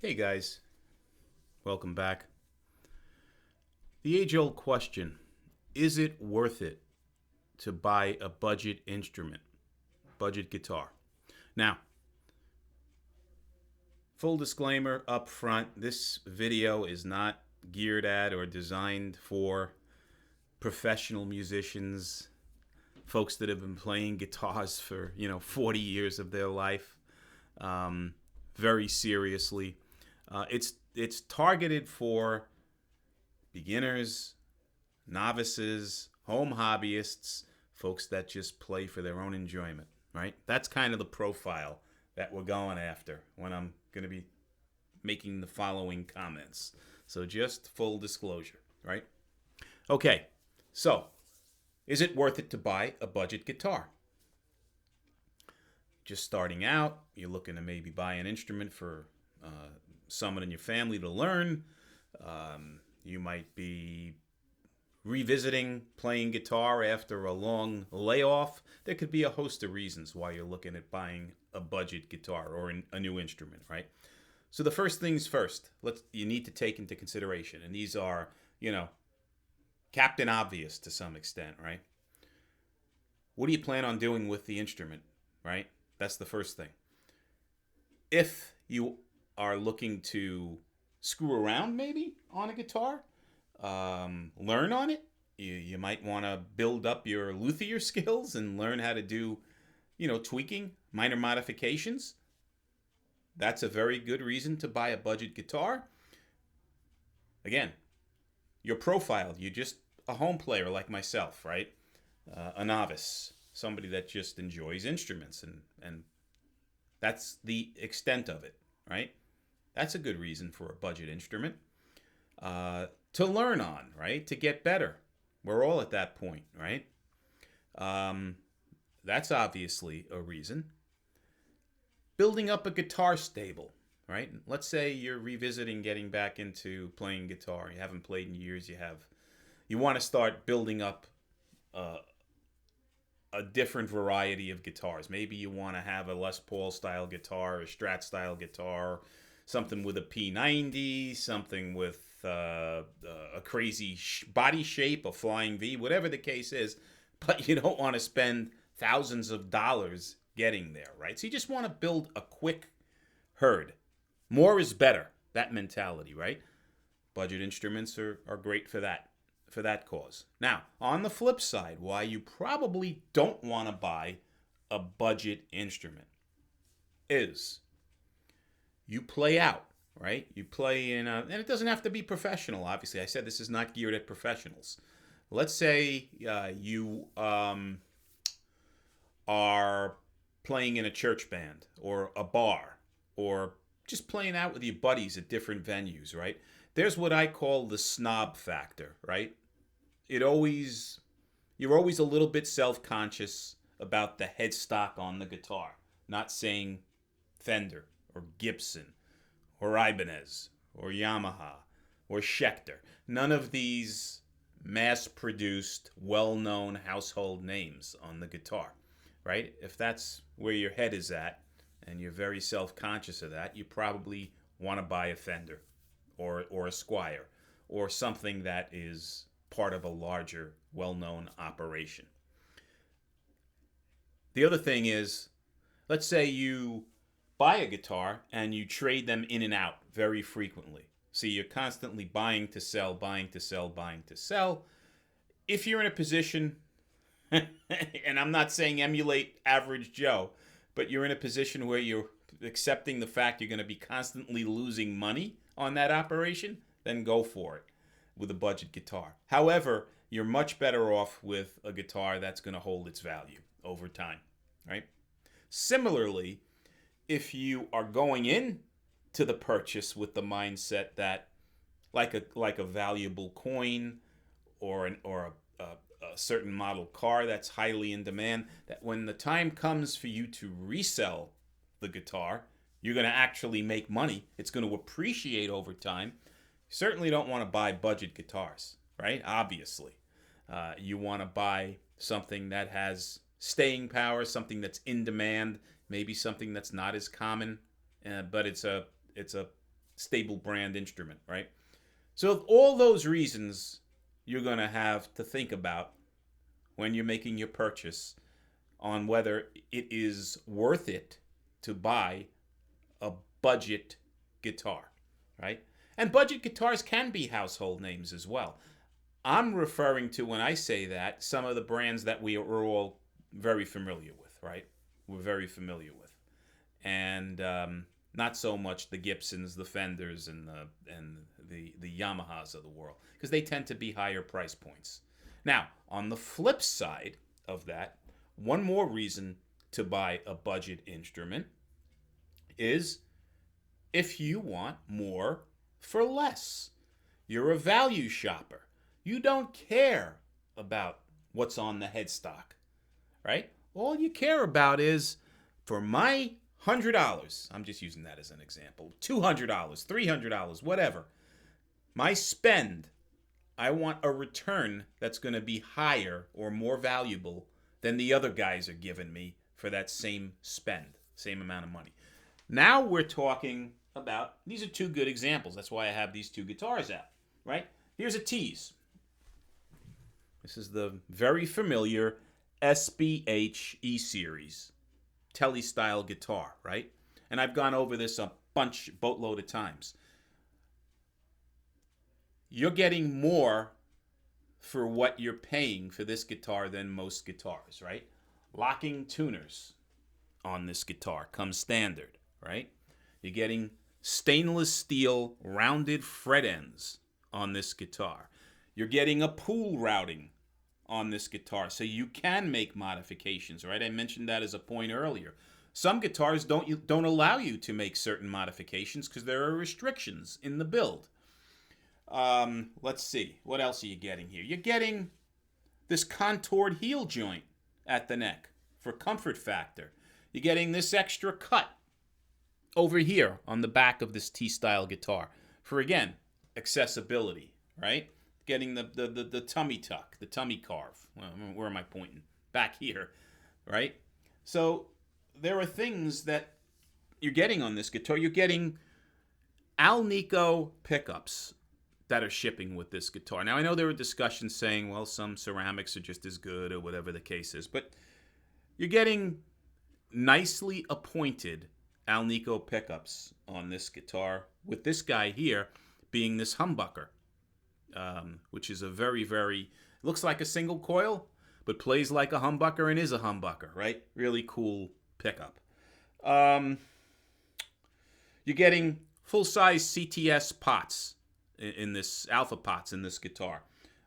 Hey guys, welcome back. The age old question: is it worth it to buy a budget instrument, budget guitar? Now, full disclaimer up front, this video is not geared at or designed for professional musicians, folks that have been playing guitars for, 40 years of their life, um, very seriously. It's targeted for beginners, novices, home hobbyists, folks that just play for their own enjoyment, right? That's kind of the profile that we're going after when I'm going to be making the following comments. So just full disclosure, right? Okay, so is it worth it to buy a budget guitar? Just starting out, you're looking to maybe buy an instrument for someone in your family to learn. You might be revisiting playing guitar after a long layoff. There could be a host of reasons why you're looking at buying a budget guitar or a new instrument, right? So the first things first, you need to take into consideration, and these are, Captain Obvious to some extent, right? What do you plan on doing with the instrument, right? That's the first thing. If you are looking to screw around maybe on a guitar, learn on it. You might want to build up your luthier skills and learn how to do, tweaking, minor modifications. That's a very good reason to buy a budget guitar. Again, your profile, you're just a home player like myself, right? A novice, somebody that just enjoys instruments, and that's the extent of it, right? That's a good reason for a budget instrument. To learn on, right? To get better. We're all at that point, right? Um, that's obviously a reason. Building up a guitar stable, right? Let's say you're revisiting getting back into playing guitar. You haven't played in years. You want to start building up uh, a different variety of guitars. Maybe you want to have a Les Paul style guitar, a Strat style guitar, something with a P90, something with a crazy body shape, a flying V, whatever the case is. But you don't want to spend thousands of dollars getting there, right? So you just want to build a quick herd. More is better. That mentality, right? Budget instruments are great for that cause. Now, on the flip side, why you probably don't want to buy a budget instrument is you play out, right? You play and it doesn't have to be professional. Obviously, I said this is not geared at professionals. Let's say you are playing in a church band or a bar or just playing out with your buddies at different venues, right? There's what I call the snob factor, right? It always You're always a little bit self-conscious about the headstock on the guitar, not saying Fender or Gibson or Ibanez or Yamaha or Schecter. None of these mass-produced, well-known household names on the guitar, right? If that's where your head is at and you're very self-conscious of that, you probably want to buy a Fender or a Squier or something that is part of a larger, well-known operation. The other thing is, let's say you buy a guitar and you trade them in and out very frequently. So you're constantly buying to sell, buying to sell, buying to sell. If you're in a position, and I'm not saying emulate average Joe, but you're in a position where you're accepting the fact you're going to be constantly losing money on that operation, then go for it with a budget guitar. However, you're much better off with a guitar that's going to hold its value over time, right? Similarly, if you are going in to the purchase with the mindset that like a valuable coin or a certain model car that's highly in demand, that when the time comes for you to resell the guitar, you're going to actually make money. It's going to appreciate over time. You certainly don't want to buy budget guitars, right? Obviously. You want to buy something that has staying power, something that's in demand, maybe something that's not as common, but it's a stable brand instrument, right? So all those reasons you're going to have to think about when you're making your purchase on whether it is worth it to buy a budget guitar, right? And budget guitars can be household names as well. I'm referring to, when I say that, some of the brands that we are all very familiar with, right? We're very familiar with. And not so much the Gibsons, the Fenders, and the Yamahas of the world, because they tend to be higher price points. Now, on the flip side of that, one more reason to buy a budget instrument is if you want more for less. You're a value shopper. You don't care about what's on the headstock, right? All you care about is, for my $100, I'm just using that as an example, $200, $300, whatever, my spend, I want a return that's going to be higher or more valuable than the other guys are giving me for that same spend, same amount of money. Now we're talking about, these are two good examples. That's why I have these two guitars out, right? Here's a tease. This is the very familiar SBH E-Series Tele-style guitar, right? And I've gone over this a boatload of times. You're getting more for what you're paying for this guitar than most guitars, right? Locking tuners on this guitar comes standard, right? You're getting stainless steel rounded fret ends on this guitar. You're getting a pool routing on this guitar, so you can make modifications, right? I mentioned that as a point earlier. Some guitars don't allow you to make certain modifications because there are restrictions in the build. Let's see. What else are you getting here? You're getting this contoured heel joint at the neck for comfort factor. You're getting this extra cut over here on the back of this T-style guitar for, again, accessibility, right? Getting the tummy tuck, the tummy carve. Well, where am I pointing? Back here, right? So there are things that you're getting on this guitar. You're getting Alnico pickups that are shipping with this guitar. Now, I know there were discussions saying, well, some ceramics are just as good or whatever the case is, but you're getting nicely appointed Alnico pickups on this guitar, with this guy here being this humbucker, which is a very, very, looks like a single coil, but plays like a humbucker and is a humbucker, right? Really cool pickup. You're getting full-size CTS pots in this, alpha pots in this guitar,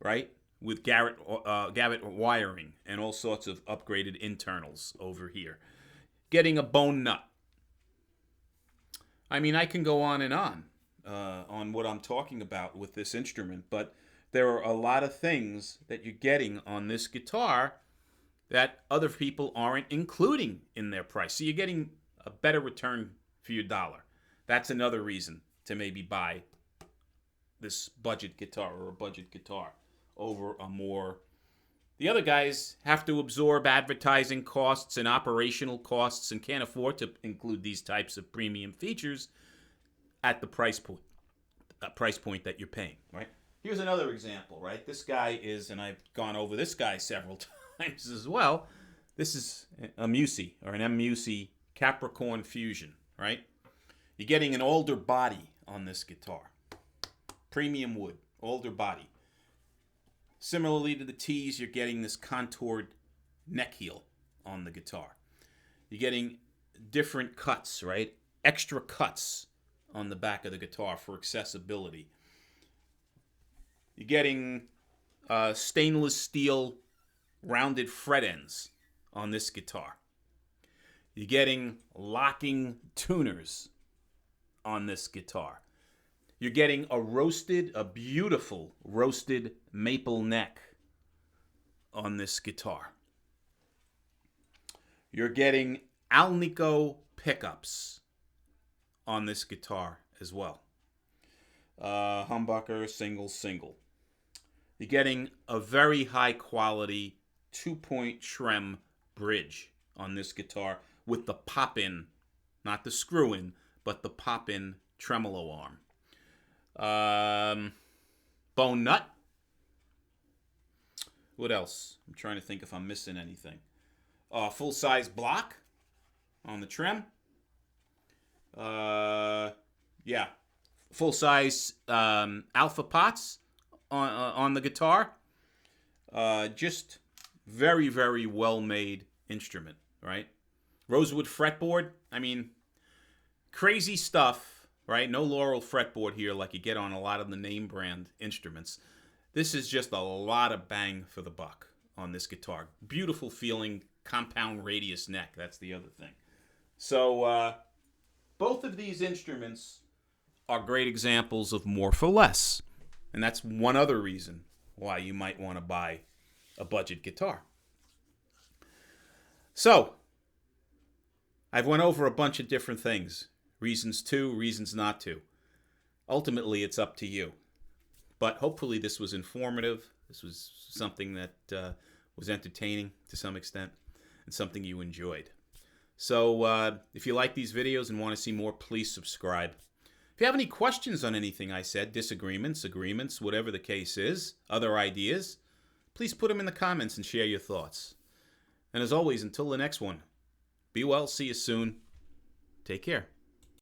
right? With Garrett wiring and all sorts of upgraded internals over here. Getting a bone nut. I mean, I can go on and on what I'm talking about with this instrument, but there are a lot of things that you're getting on this guitar that other people aren't including in their price. So you're getting a better return for your dollar. That's another reason to maybe buy this budget guitar or a budget guitar over a more... The other guys have to absorb advertising costs and operational costs and can't afford to include these types of premium features at the price point that you're paying, right? Here's another example, right? This guy is, and I've gone over this guy several times as well. This is a Musi, or an M Musi Capricorn Fusion, right? You're getting an older body on this guitar. Premium wood, older body. Similarly to the T's, you're getting this contoured neck heel on the guitar. You're getting different cuts, right? Extra cuts on the back of the guitar for accessibility. You're getting stainless steel rounded fret ends on this guitar. You're getting locking tuners on this guitar. You're getting a beautiful roasted maple neck on this guitar. You're getting Alnico pickups on this guitar as well. Humbucker, single. You're getting a very high quality 2-point Shrem bridge on this guitar with the pop-in, not the screw-in, but the pop-in tremolo arm. Bone nut. What else? I'm trying to think if I'm missing anything. Full-size block on the trem. Yeah. Full-size alpha pots on the guitar. Just very, very well-made instrument, right? Rosewood fretboard. I mean, crazy stuff, right? No Laurel fretboard here like you get on a lot of the name brand instruments. This is just a lot of bang for the buck on this guitar. Beautiful feeling compound radius neck. That's the other thing. So both of these instruments are great examples of more for less. And that's one other reason why you might want to buy a budget guitar. So, I've went over a bunch of different things. Reasons to, reasons not to. Ultimately, it's up to you. But hopefully this was informative. This was something that was entertaining to some extent and something you enjoyed. So if you like these videos and want to see more, please subscribe. If you have any questions on anything I said, disagreements, agreements, whatever the case is, other ideas, please put them in the comments and share your thoughts. And as always, until the next one, be well, see you soon. Take care.